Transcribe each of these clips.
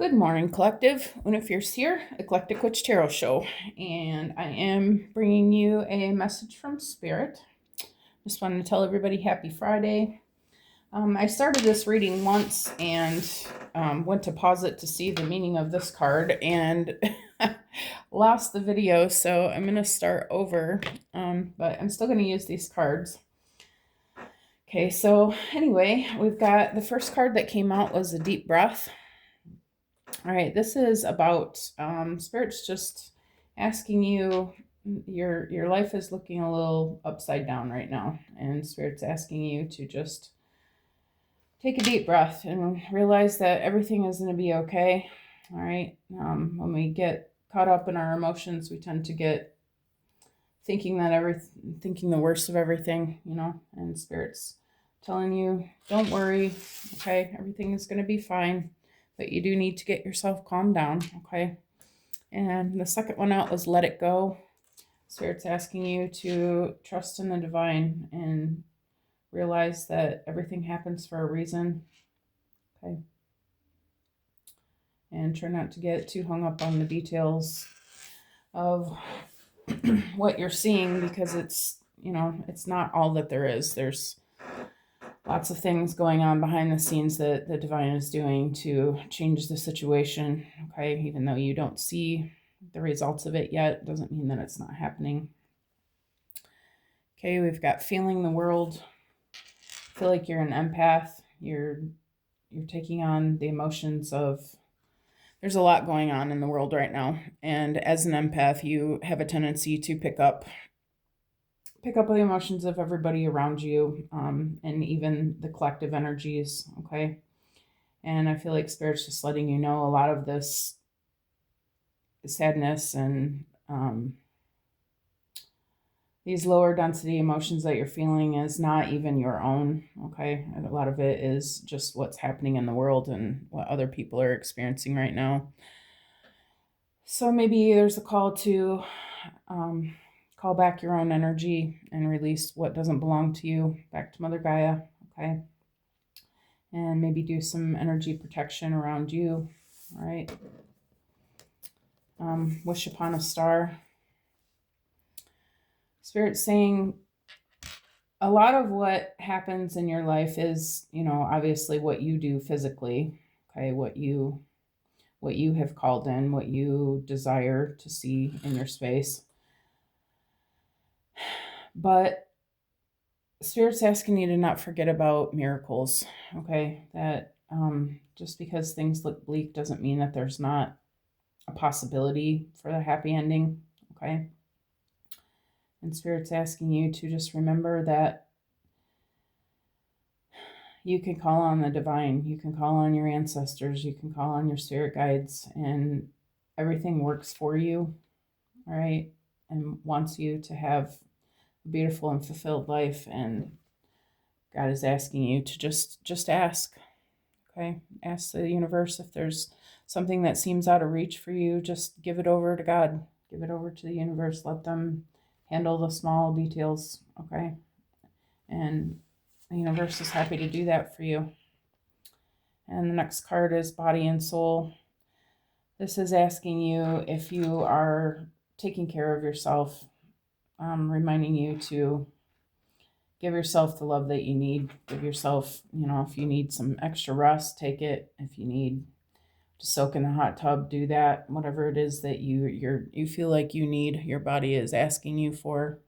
Good morning, Collective. Una Fierce here, Eclectic Witch Tarot Show, and I am bringing you a message from Spirit. Just wanted to tell everybody Happy Friday. I started this reading once and went to pause it to see the meaning of this card and lost the video, so I'm going to start over, but I'm still going to use these cards. Okay, so anyway, we've got the first card that came out was a deep breath. All right, this is about Spirit's just asking you, your life is looking a little upside down right now, and Spirit's asking you to just take a deep breath and realize that everything is going to be okay. All right, when we get caught up in our emotions, we tend to get thinking the worst of everything, and Spirit's telling you, don't worry, okay, everything is going to be fine. But you do need to get yourself calmed down, okay? And the second one out was let it go. Spirit's asking you to trust in the divine and realize that everything happens for a reason, okay? And try not to get too hung up on the details of what you're seeing, because it's not all that there is. There's lots of things going on behind the scenes that the divine is doing to change the situation, okay? Even though you don't see the results of it yet, doesn't mean that it's not happening. Okay, we've got feeling the world. Feel like you're an empath. You're taking on the emotions of, there's a lot going on in the world right now. And as an empath, you have a tendency to pick up the emotions of everybody around you, and even the collective energies, okay? And I feel like Spirit's just letting you know a lot of this sadness and these lower density emotions that you're feeling is not even your own, okay? And a lot of it is just what's happening in the world and what other people are experiencing right now. So maybe there's a call to call back your own energy and release what doesn't belong to you back to Mother Gaia, okay? And maybe do some energy protection around you, all right? Wish upon a star. Spirit's saying a lot of what happens in your life is, obviously what you do physically, okay? What you have called in, what you desire to see in your space. But Spirit's asking you to not forget about miracles, okay? That just because things look bleak doesn't mean that there's not a possibility for the happy ending, okay? And Spirit's asking you to just remember that you can call on the divine, you can call on your ancestors, you can call on your spirit guides, and everything works for you, all right? And wants you to have a beautiful and fulfilled life. And God is asking you to just ask, okay? Ask the universe if there's something that seems out of reach for you. Just give it over to God. Give it over to the universe. Let them handle the small details, okay? And the universe is happy to do that for you. And the next card is Body and Soul. This is asking you if you are taking care of yourself, reminding you to give yourself the love that you need. Give yourself, if you need some extra rest, take it. If you need to soak in the hot tub, do that. Whatever it is that you feel like you need, your body is asking you for.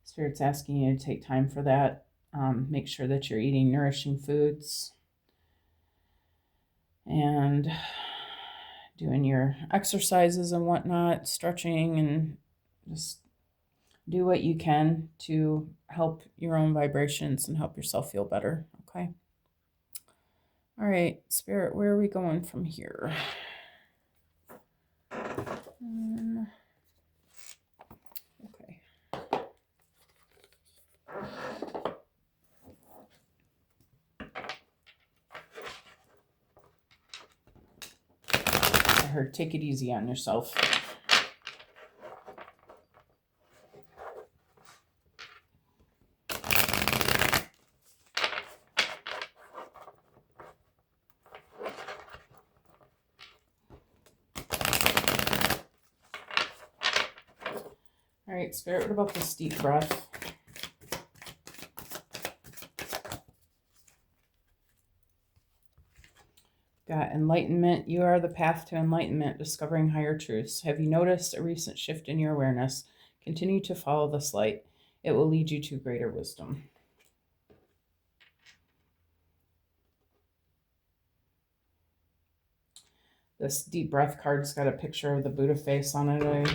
Spirit's asking you to take time for that. Make sure that you're eating nourishing foods and doing your exercises and whatnot, stretching, and just do what you can to help your own vibrations and help yourself feel better, okay? All right, Spirit, where are we going from here? Okay. I heard take it easy on yourself. All right, Spirit, what about this deep breath? Got enlightenment. You are the path to enlightenment, discovering higher truths. Have you noticed a recent shift in your awareness? Continue to follow this light. It will lead you to greater wisdom. This deep breath card's got a picture of the Buddha face on it. I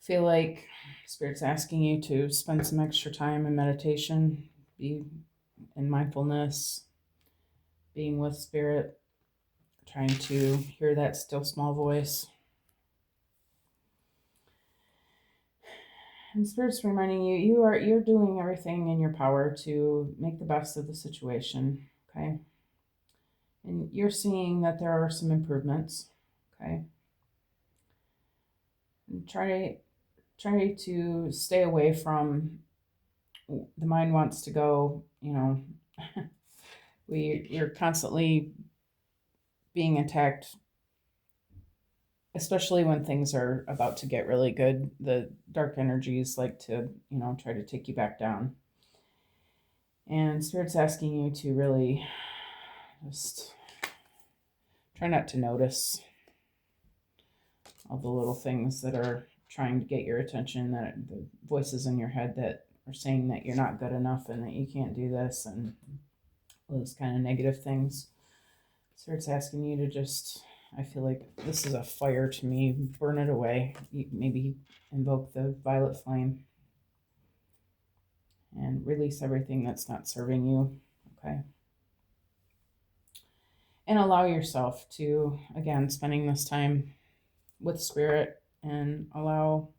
feel like Spirit's asking you to spend some extra time in meditation, be in mindfulness, being with Spirit, trying to hear that still small voice. And Spirit's reminding you, you're doing everything in your power to make the best of the situation, okay? And you're seeing that there are some improvements, okay? And try to stay away from the mind wants to go, you're constantly being attacked, especially when things are about to get really good. The dark energies like to, try to take you back down. And Spirit's asking you to really just try not to notice all the little things that are trying to get your attention, that the voices in your head that are saying that you're not good enough and that you can't do this, and those kind of negative things. Spirit's asking you to just, I feel like this is a fire to me, burn it away. Maybe invoke the violet flame and release everything that's not serving you, okay? And allow yourself to, again, spending this time with Spirit, and allow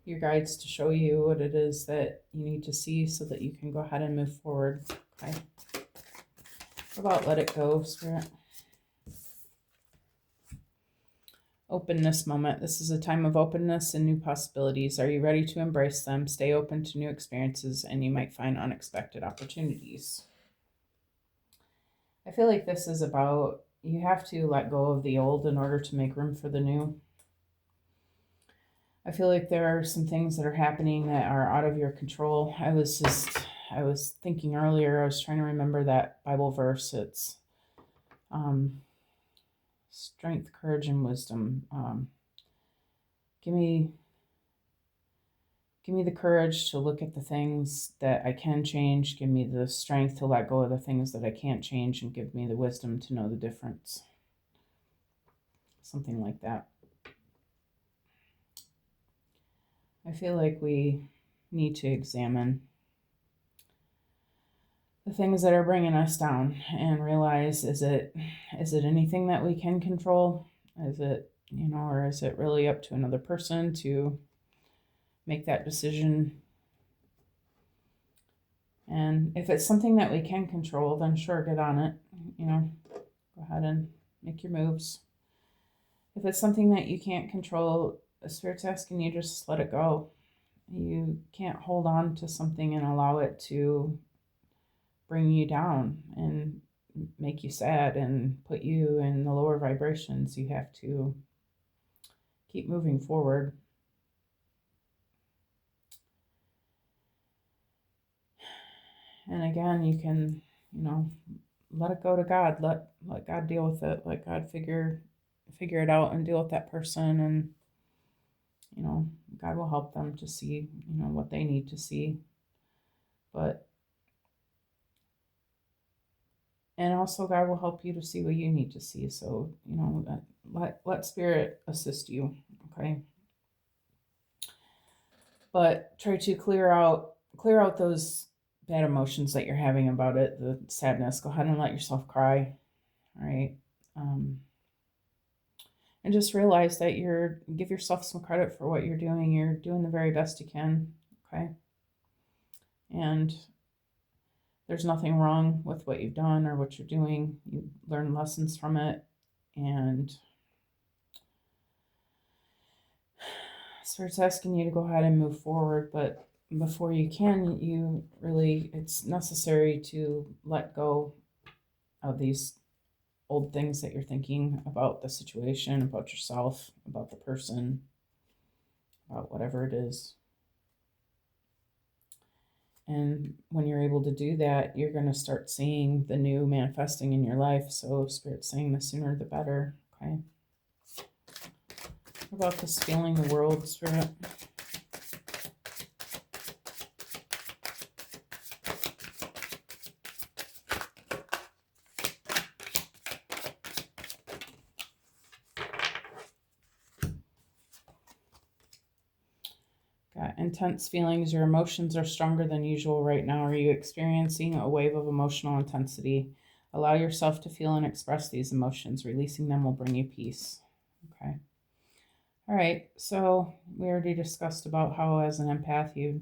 your guides to show you what it is that you need to see so that you can go ahead and move forward, okay? What about let it go, Spirit? Openness moment. This is a time of openness and new possibilities. Are you ready to embrace them? Stay open to new experiences, and you might find unexpected opportunities. I feel like this is about, you have to let go of the old in order to make room for the new. I feel like there are some things that are happening that are out of your control. I was thinking earlier, I was trying to remember that Bible verse. It's strength, courage, and wisdom. Give me the courage to look at the things that I can change. Give me the strength to let go of the things that I can't change, and give me the wisdom to know the difference. Something like that. I feel like we need to examine the things that are bringing us down and realize, is it anything that we can control? Is it, or is it really up to another person to make that decision? And if it's something that we can control, then sure, get on it. Go ahead and make your moves. If it's something that you can't control, the Spirit's asking you just let it go. You can't hold on to something and allow it to bring you down and make you sad and put you in the lower vibrations. You have to keep moving forward. And again, you can, let it go to God. Let God deal with it. Let God figure it out and deal with that person. And, God will help them to see, what they need to see. And also God will help you to see what you need to see. So, let Spirit assist you, okay? But try to clear out those bad emotions that you're having about it, the sadness. Go ahead and let yourself cry, all right? And just realize that give yourself some credit for what you're doing. You're doing the very best you can, okay? And there's nothing wrong with what you've done or what you're doing. You learn lessons from it, and starts asking you to go ahead and move forward. But before you can, it's necessary to let go of these old things that you're thinking about the situation, about yourself, about the person, about whatever it is. And when you're able to do that, you're going to start seeing the new manifesting in your life. So Spirit's saying the sooner the better. Okay. What about this feeling the world, Spirit? Got intense feelings. Your emotions are stronger than usual right now. Are you experiencing a wave of emotional intensity? Allow yourself to feel and express these emotions. Releasing them will bring you peace. Okay. All right. So we already discussed about how, as an empath, you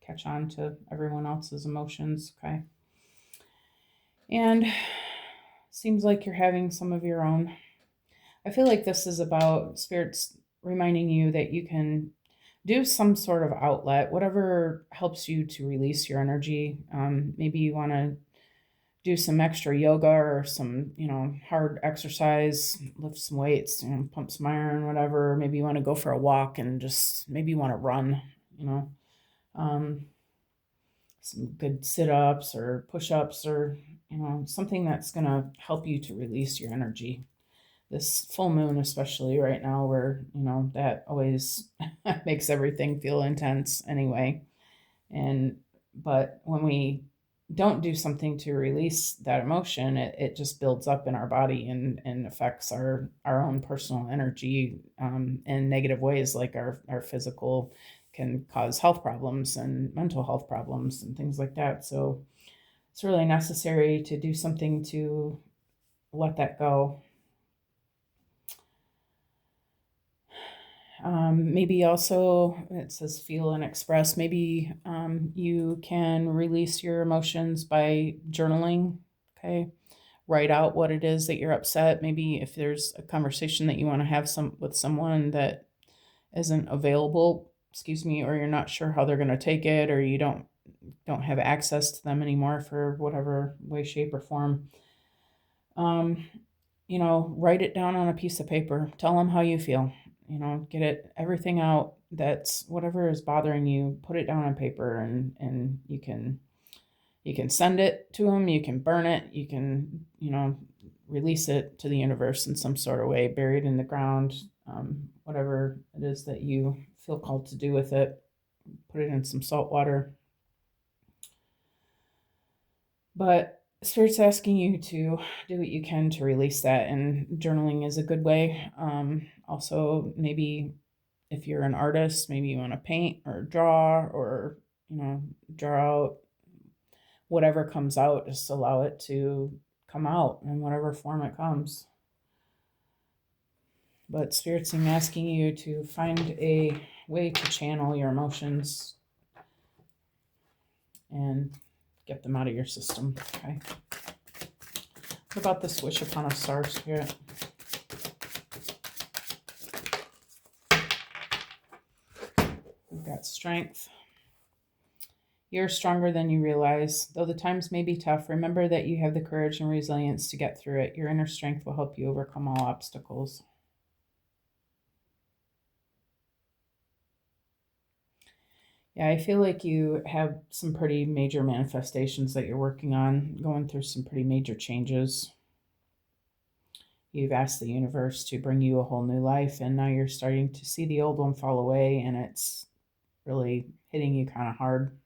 catch on to everyone else's emotions. Okay. And seems like you're having some of your own. I feel like this is about spirits reminding you that you can do some sort of outlet, whatever helps you to release your energy. Maybe you want to do some extra yoga or some, hard exercise, lift some weights, pump some iron, whatever. Maybe you want to go for a walk and just maybe you want to run, um, some good sit-ups or push-ups or, something that's going to help you to release your energy. This full moon, especially right now, where, that always makes everything feel intense anyway. But when we don't do something to release that emotion, it just builds up in our body and affects our own personal energy in negative ways, like our physical can cause health problems and mental health problems and things like that. So it's really necessary to do something to let that go. Maybe also it says feel and express. Maybe you can release your emotions by journaling. Okay. Write out what it is that you're upset. Maybe if there's a conversation that you want to have with someone that isn't available, excuse me, or you're not sure how they're going to take it, or you don't have access to them anymore for whatever way, shape, or form. Um, write it down on a piece of paper. Tell them how you feel. Get everything out that's whatever is bothering you. Put it down on paper, and you can send it to them. You can burn it. You can release it to the universe in some sort of way, buried in the ground. Whatever it is that you feel called to do with it. Put it in some salt water. But Spirit's asking you to do what you can to release that, and journaling is a good way. Also, maybe if you're an artist, maybe you want to paint or draw or, draw out whatever comes out, just allow it to come out in whatever form it comes. But Spirit's asking you to find a way to channel your emotions and get them out of your system. Okay. What about this wish upon a star, Spirit? We've got strength. You're stronger than you realize. Though the times may be tough, remember that you have the courage and resilience to get through it. Your inner strength will help you overcome all obstacles. Yeah, I feel like you have some pretty major manifestations that you're working on, going through some pretty major changes. You've asked the universe to bring you a whole new life, and now you're starting to see the old one fall away, and it's really hitting you kind of hard.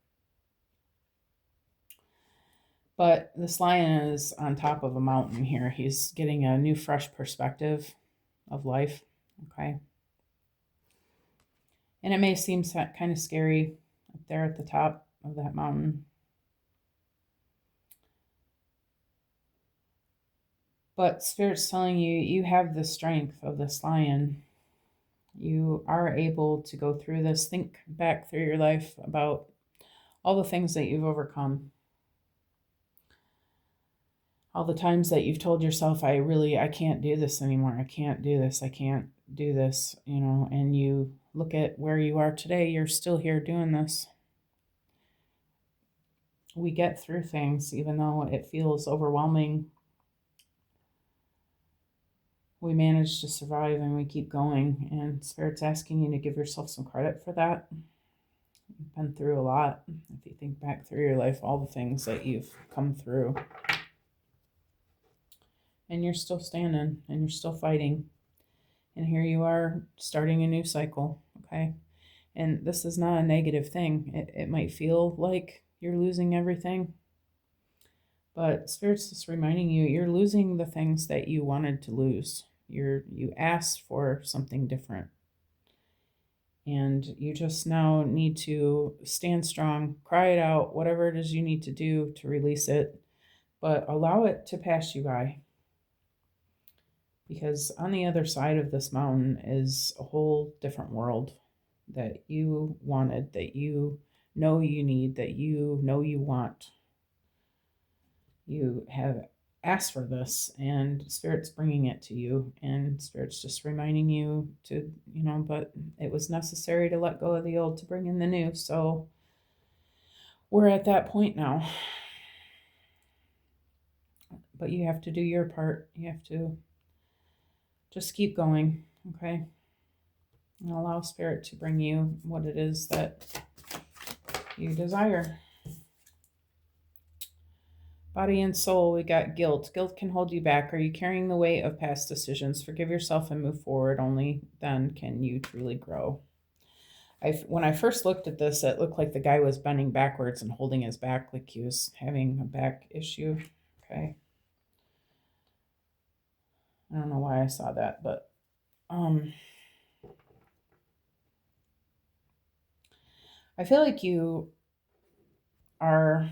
But this lion is on top of a mountain here. He's getting a new, fresh perspective of life. Okay. And it may seem kind of scary up there at the top of that mountain. But Spirit's telling you, you have the strength of this lion. You are able to go through this. Think back through your life about all the things that you've overcome. All the times that you've told yourself, I can't do this anymore. I can't do this. I can't do this, and you look at where you are today, you're still here doing this. We get through things, even though it feels overwhelming. We manage to survive and we keep going. And Spirit's asking you to give yourself some credit for that. You've been through a lot. If you think back through your life, all the things that you've come through, and you're still standing and you're still fighting. And here you are starting a new cycle. Okay. And this is not a negative thing. It might feel like you're losing everything, but Spirit's just reminding you you're losing the things that you wanted to lose. You asked for something different. And you just now need to stand strong, cry it out, whatever it is you need to do to release it, but allow it to pass you by. Because on the other side of this mountain is a whole different world that you wanted, that you know you need, that you know you want. You have asked for this, and Spirit's bringing it to you, and Spirit's just reminding you to, but it was necessary to let go of the old to bring in the new. So we're at that point now. But you have to do your part. You have to just keep going, okay? And allow Spirit to bring you what it is that you desire. Body and soul, we got guilt. Guilt can hold you back. Are you carrying the weight of past decisions? Forgive yourself and move forward. Only then can you truly grow. When I first looked at this, it looked like the guy was bending backwards and holding his back like he was having a back issue. Okay. I don't know why I saw that, but I feel like you are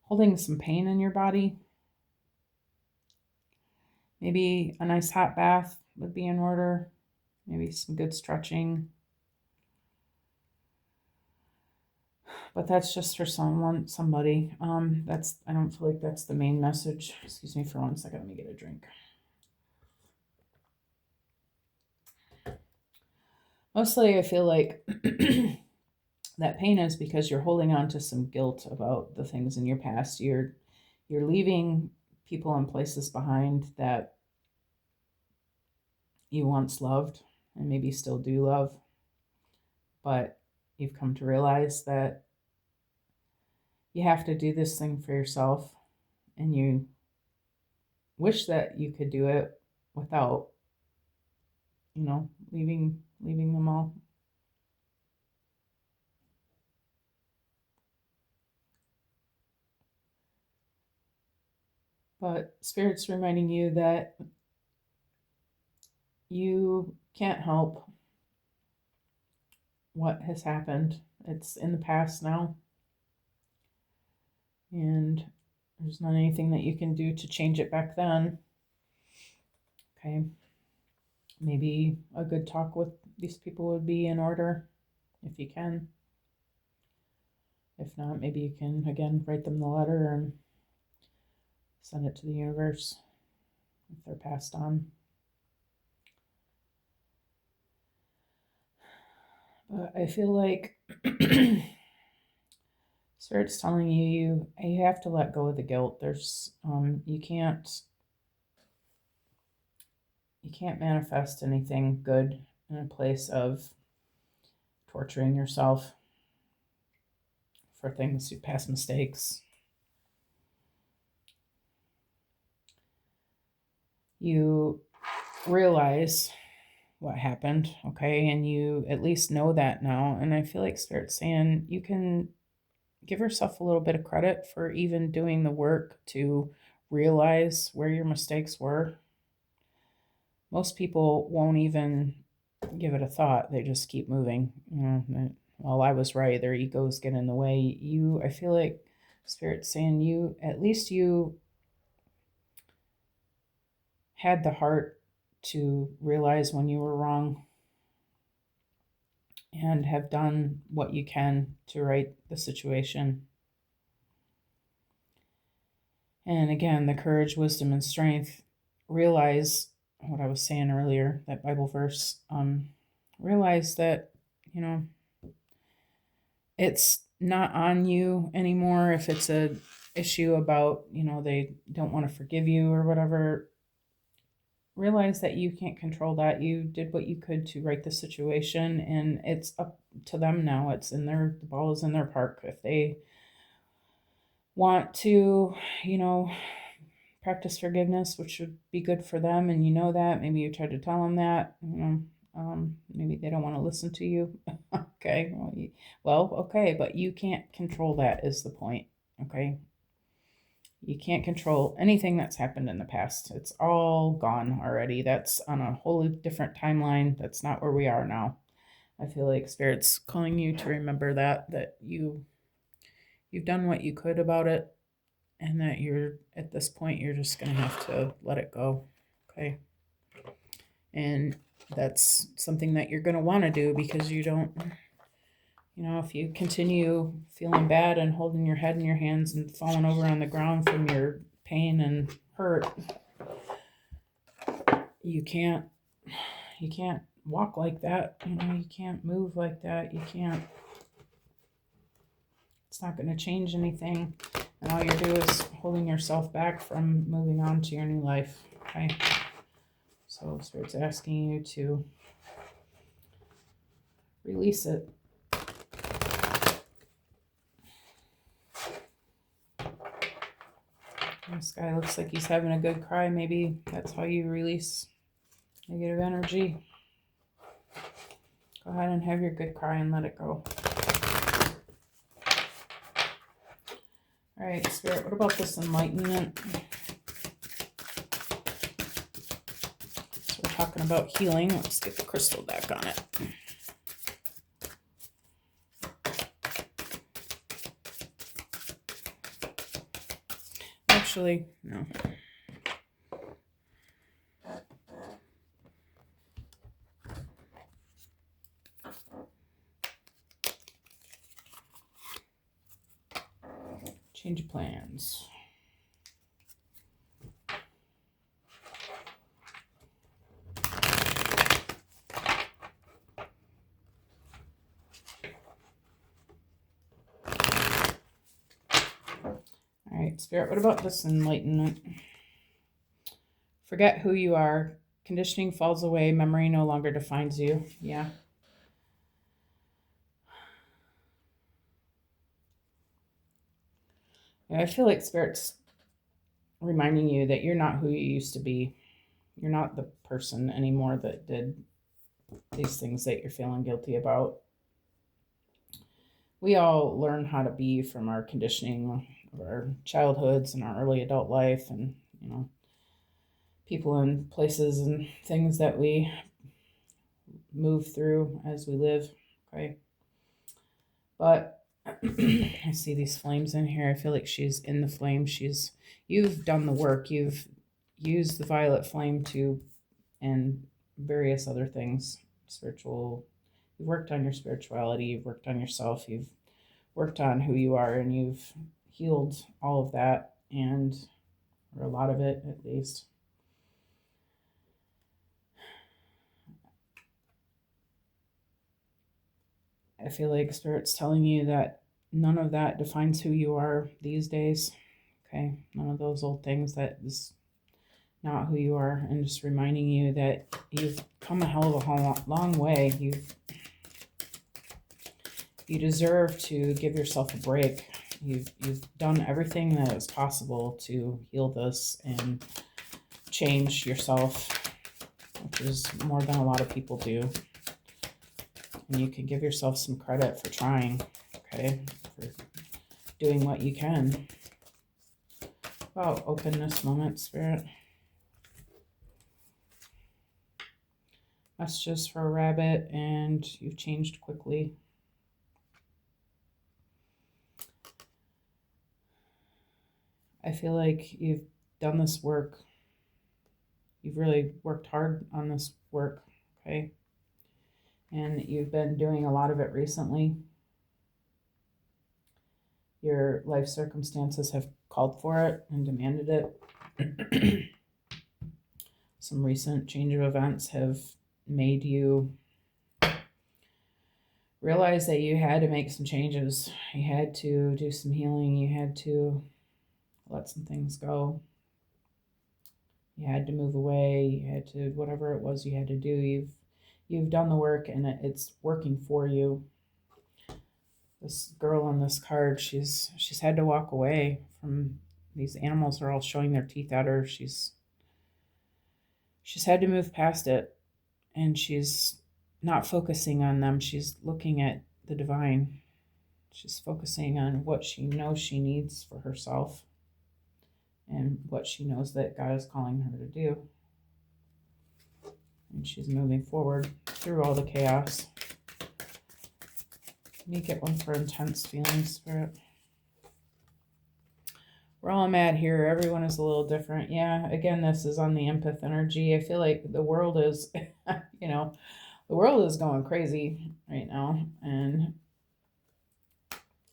holding some pain in your body. Maybe a nice hot bath would be in order. Maybe some good stretching. But that's just for somebody. I don't feel like that's the main message. Excuse me for 1 second. Let me get a drink. Mostly I feel like that pain is because you're holding on to some guilt about the things in your past. You're leaving people and places behind that you once loved and maybe still do love, but you've come to realize that you have to do this thing for yourself, and you wish that you could do it without, leaving them all. But Spirit's reminding you that you can't help what has happened. It's in the past now. And there's not anything that you can do to change it back then. Okay. Maybe a good talk with these people would be in order, if you can. If not, maybe you can, again, write them the letter and send it to the universe if they're passed on. But I feel like Spirit's telling you have to let go of the guilt. There's you can't manifest anything good in a place of torturing yourself for things, past mistakes. You realize what happened, okay, and you at least know that now. And I feel like Spirit's saying you can give yourself a little bit of credit for even doing the work to realize where your mistakes were. Most people won't even give it a thought. They just keep moving. Well, I was right. Their egos get in the way. I feel like Spirit's saying at least you had the heart to realize when you were wrong and have done what you can to right the situation. And again, the courage, wisdom, and strength. Realize what I was saying earlier, that Bible verse. Realize that, it's not on you anymore. If it's a issue about, they don't want to forgive you or whatever, realize that you can't control that. You did what you could to right the situation, and it's up to them now. The ball is in their park. If they want to, you know, practice forgiveness, which would be good for them, and you know that. Maybe you tried to tell them that, maybe they don't want to listen to you. Okay, okay, but you can't control that is the point, okay? You can't control anything that's happened in the past. It's all gone already. That's on a wholly different timeline. That's not where we are now. I feel like Spirit's calling you to remember that you've done what you could about it, and that you're at this point you're just going to have to let it go, okay? And that's something that you're going to want to do, because you don't, if you continue feeling bad and holding your head in your hands and falling over on the ground from your pain and hurt, you can't walk like that. You can't move like that. It's not going to change anything. And all you're doing is holding yourself back from moving on to your new life. Okay. So Spirit's asking you to release it. This guy looks like he's having a good cry. Maybe that's how you release negative energy. Go ahead and have your good cry and let it go. All right, Spirit, what about this enlightenment? So we're talking about healing. Let's get the crystal back on it. Actually, no. Change plans. All right, Spirit, what about this enlightenment? Forget who you are. Conditioning falls away. Memory no longer defines you. Yeah. I feel like Spirit's reminding you that you're not who you used to be. You're not the person anymore that did these things that you're feeling guilty about. We all learn how to be from our conditioning of our childhoods and our early adult life, and people and places and things that we move through as we live. Okay. But I see these flames in here. I feel like she's in the flame. You've done the work. You've used the violet flame and various other things, spiritual. You've worked on your spirituality. You've worked on yourself. You've worked on who you are, and you've healed all of that, or a lot of it at least. I feel like Spirit's telling you that none of that defines who you are these days. Okay, none of those old things. That is not who you are, and just reminding you that you've come a hell of a long way. You deserve to give yourself a break. You've done everything that is possible to heal this and change yourself, which is more than a lot of people do. And you can give yourself some credit for trying, okay? For doing what you can. Wow, openness moment, Spirit. Messages for a rabbit, and you've changed quickly. I feel like you've done this work. You've really worked hard on this work, okay? And you've been doing a lot of it recently. Your life circumstances have called for it and demanded it. Some recent change of events have made you realize that you had to make some changes. You had to do some healing. You had to let some things go. You had to move away. You had to, whatever it was you had to do. You've done the work, and it's working for you. This girl on this card, she's had to walk away from these animals. Are all showing their teeth at her. She's had to move past it, and she's not focusing on them. She's looking at the divine. She's focusing on what she knows she needs for herself and what she knows that God is calling her to do. And she's moving forward through all the chaos. You get one for intense feelings, Spirit. We're all mad here. Everyone is a little different. Yeah, again, this is on the empath energy. I feel like the world is, the world is going crazy right now. And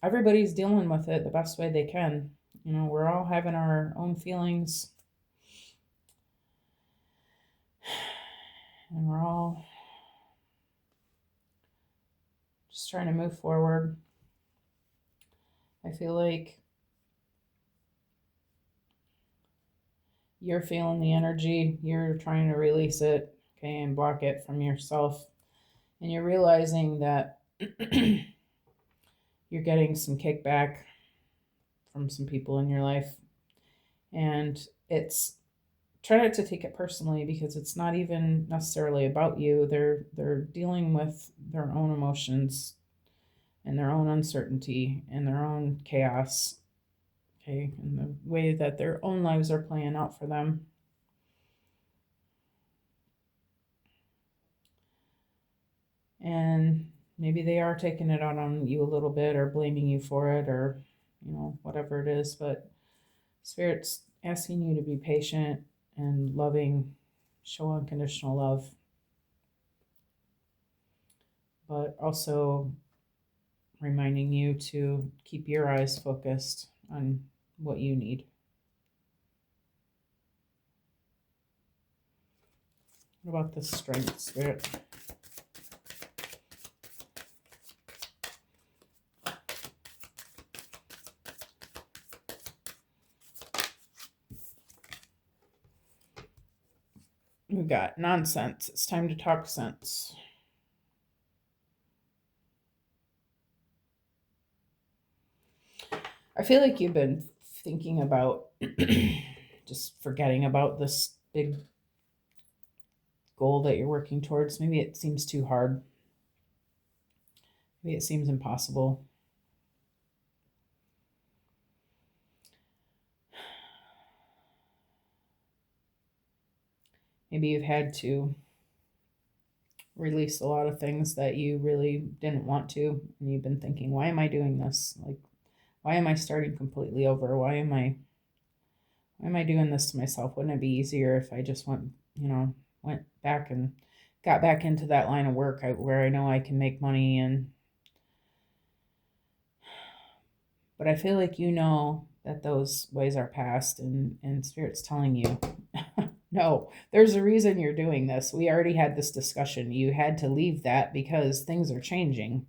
everybody's dealing with it the best way they can. We're all having our own feelings. And we're all just trying to move forward. I feel like you're feeling the energy. You're trying to release it, okay, and block it from yourself. And you're realizing that you're getting some kickback from some people in your life. And try not to take it personally, because it's not even necessarily about you. They're dealing with their own emotions and their own uncertainty and their own chaos, okay, and the way that their own lives are playing out for them. And maybe they are taking it out on you a little bit, or blaming you for it, or whatever it is. But Spirit's asking you to be patient and loving, show unconditional love, but also reminding you to keep your eyes focused on what you need. What about the strength, Spirit? We've got nonsense. It's time to talk sense. I feel like you've been thinking about just forgetting about this big goal that you're working towards. Maybe it seems too hard. Maybe it seems impossible. Maybe you've had to release a lot of things that you really didn't want to, and you've been thinking, why am I doing this? Like, why am I starting completely over? Why am I doing this to myself? Wouldn't it be easier if I just went back and got back into that line of work where I know I can make money? But I feel like that those ways are past, and Spirit's telling you, no, there's a reason you're doing this. We already had this discussion. You had to leave that because things are changing.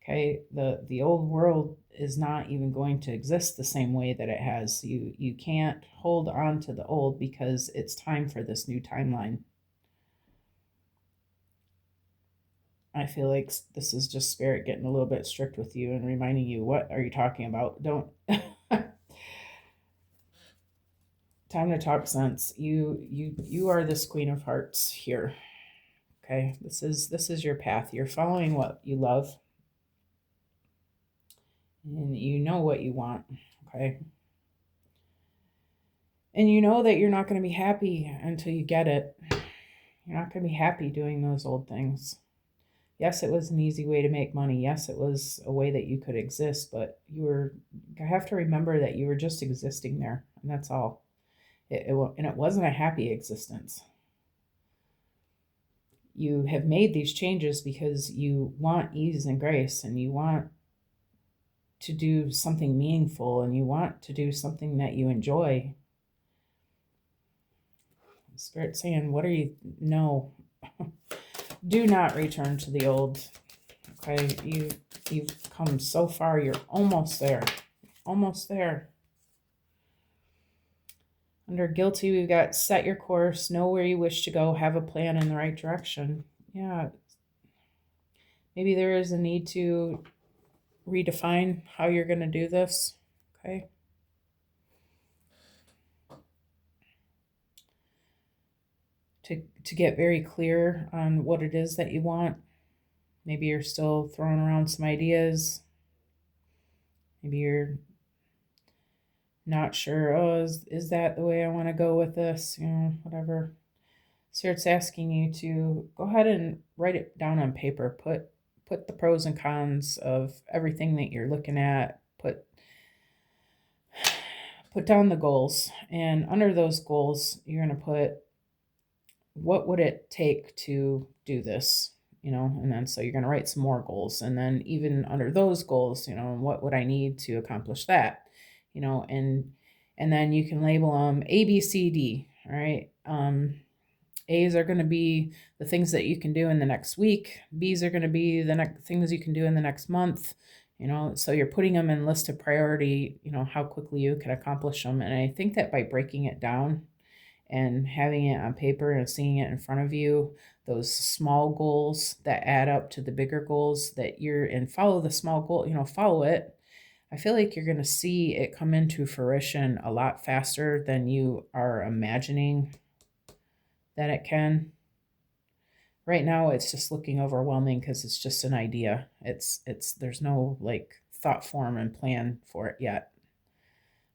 Okay, the old world is not even going to exist the same way that it has. You can't hold on to the old, because it's time for this new timeline. I feel like this is just Spirit getting a little bit strict with you and reminding you, what are you talking about? Don't. Time to talk sense. You are this Queen of Hearts here. Okay, this is your path. You're following what you love, and you know what you want. Okay, and you know that you're not going to be happy until you get it. You're not going to be happy doing those old things. Yes, it was an easy way to make money. Yes, it was a way that you could exist, but you have to remember that you were just existing there, and that's all. And it wasn't a happy existence. You have made these changes because you want ease and grace, and you want to do something meaningful, and you want to do something that you enjoy. Spirit saying, what are you? No. Do not return to the old. Okay, you've come so far. You're almost there. Almost there. Under guilty, we've got set your course, know where you wish to go, have a plan in the right direction. Yeah, maybe there is a need to redefine how you're going to do this. Okay. To get very clear on what it is that you want. Maybe you're still throwing around some ideas. Maybe you're not sure, oh, is that the way I want to go with this? Whatever. So it's asking you to go ahead and write it down on paper. Put the pros and cons of everything that you're looking at. Put down the goals. And under those goals, you're going to put what would it take to do this? And then so you're going to write some more goals. And then even under those goals, what would I need to accomplish that? And then you can label them A, B, C, D. All right. A's are going to be the things that you can do in the next week. B's are going to be the next things you can do in the next month. So you're putting them in list of priority, how quickly you can accomplish them. And I think that by breaking it down and having it on paper and seeing it in front of you, those small goals that add up to the bigger goals that follow the small goal, follow it. I feel like you're going to see it come into fruition a lot faster than you are imagining that it can. Right now, it's just looking overwhelming because it's just an idea. There's no thought form and plan for it yet.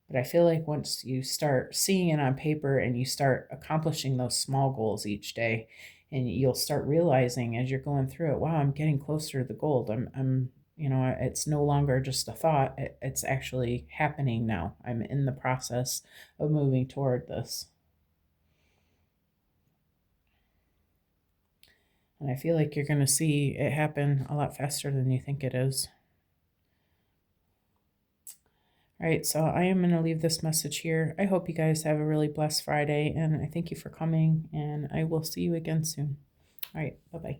But I feel like once you start seeing it on paper and you start accomplishing those small goals each day, and you'll start realizing as you're going through it, wow, I'm getting closer to the goal. I'm it's no longer just a thought. It's actually happening now. I'm in the process of moving toward this. And I feel like you're going to see it happen a lot faster than you think it is. All right, so I am going to leave this message here. I hope you guys have a really blessed Friday, and I thank you for coming, and I will see you again soon. All right, bye-bye.